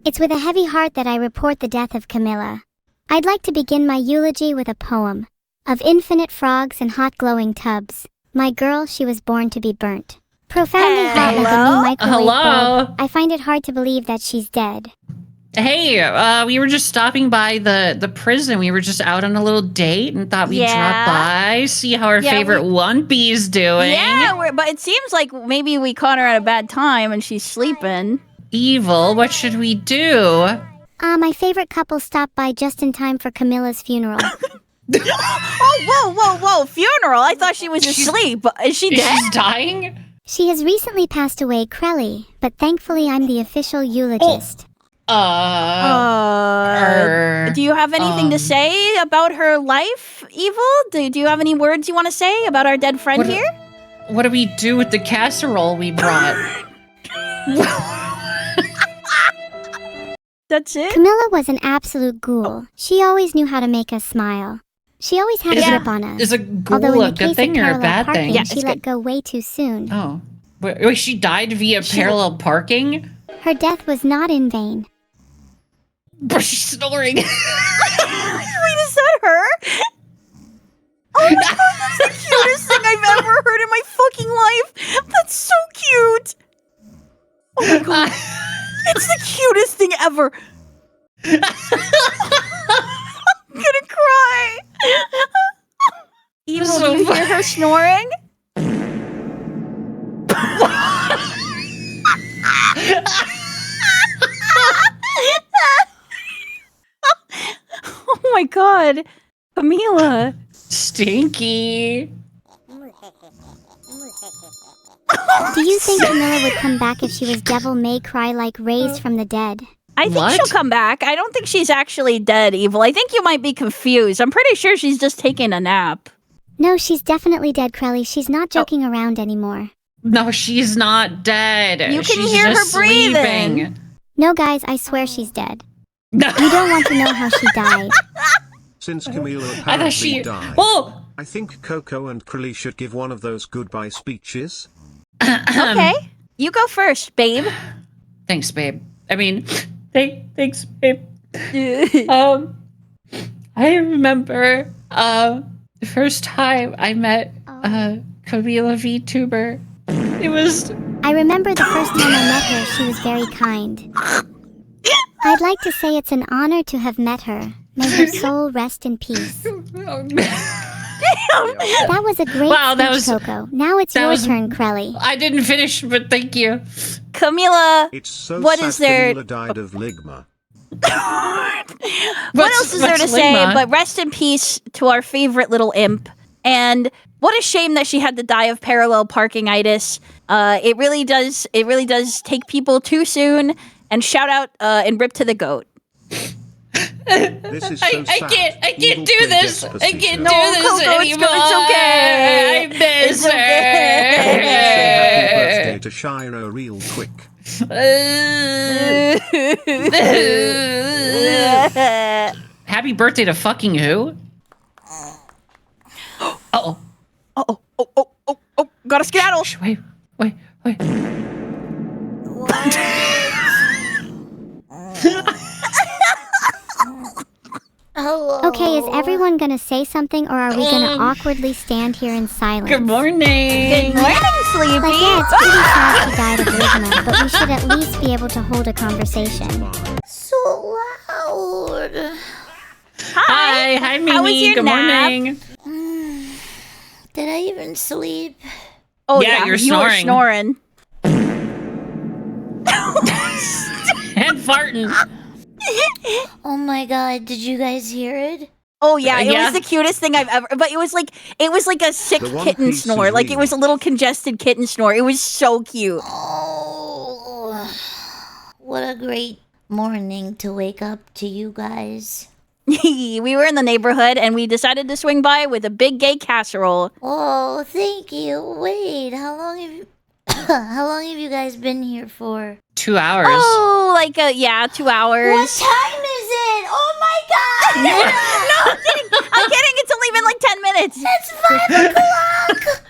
It's with a heavy heart that I report the death of Camila. I'd like to begin my eulogy with a poem. Of infinite frogs and hot glowing tubs, my girl, she was born to be burnt. Profoundly hot like a new microwave bulb, I find it hard to believe that she's dead. Hey, we were just stopping by the prison. We were just out on a little date and thought we'd drop by, see how our favorite One Piece doing. Yeah, but it seems like maybe we caught her at a bad time and she's sleeping. Evil, what should we do? My favorite couple stopped by just in time for Camila's funeral. Oh, whoa, funeral? I thought she was asleep. Is she dead? She's dying? She has recently passed away, Crelly, but thankfully I'm the official eulogist. Do you have anything to say about her life, Evil? Do you have any words you want to say about our dead friend here? What do we do with the casserole we brought? That's it? Camila was an absolute ghoul. She always knew how to make us smile. She always had a grip on us. Is a ghoul a good thing or a bad thing? Yeah, she let go way too soon. Oh. Wait, she died via parallel parking? Her death was not in vain. But she's snoring. Wait, is that her? Oh my god, that's the cutest thing I've ever heard in my fucking life. That's so cute. Oh my god. It's the cutest thing ever. I'm gonna cry. Evil, So do you hear her snoring? Oh my god. Camila. Stinky. Do you think Camila would come back if she was Devil May Cry like raised from the dead? I think she'll come back. I don't think she's actually dead, Evil. I think you might be confused. I'm pretty sure she's just taking a nap. No, she's definitely dead, Crelly. She's not joking around anymore. No, she's not dead. You can she's hear just her breathing. Sleeping. No, guys, I swear she's dead. No. You don't want to know how she died. Since Camila apparently died, I think Koko and Crelly should give one of those goodbye speeches. Okay. You go first, babe. Thanks, babe. I mean, thanks, babe. I remember the first time I met Camila vtuber. It was... I remember the first time I met her, she was very kind. I'd like to say it's an honor to have met her. May her soul rest in peace. That was a great speech, Koko. Now it's your turn, Crelly. I didn't finish, but thank you. Camila, it's so what sad is there... Camila died of ligma. What else is there to say but rest in peace to our favorite little imp. And what a shame that she had to die of parallel parkingitis. It really does take people too soon. And shout out and rip to the goat. This is so sad. I can't do this. I can't do this Koko, anymore. It's okay. I miss her. Happy birthday to Shiro real quick. Happy birthday to fucking who? Uh-oh. Oh, gotta skedaddle. Wait. Okay, is everyone gonna say something, or are we gonna awkwardly stand here in silence? Good morning. Good morning, Sleepy. Like, yeah, it's pretty sad she died of ligma, but we should at least be able to hold a conversation. So loud. Hi, Mimi. How was your Good nap? morning. Did I even sleep? Oh Yeah, you're you were snoring. And farting. Oh my god, did you guys hear it? Oh yeah, it was the cutest thing I've ever. But it was like a sick kitten snore. Like it was a little congested kitten snore. It was so cute. Oh, what a great morning to wake up to you guys. We were in the neighborhood and we decided to swing by with a big gay casserole. Oh, thank you. Wait, how long have you guys been here for? 2 hours. Oh, 2 hours. What time is it? Oh my god! No, I'm kidding. It's only been like 10 minutes. It's 5 o'clock.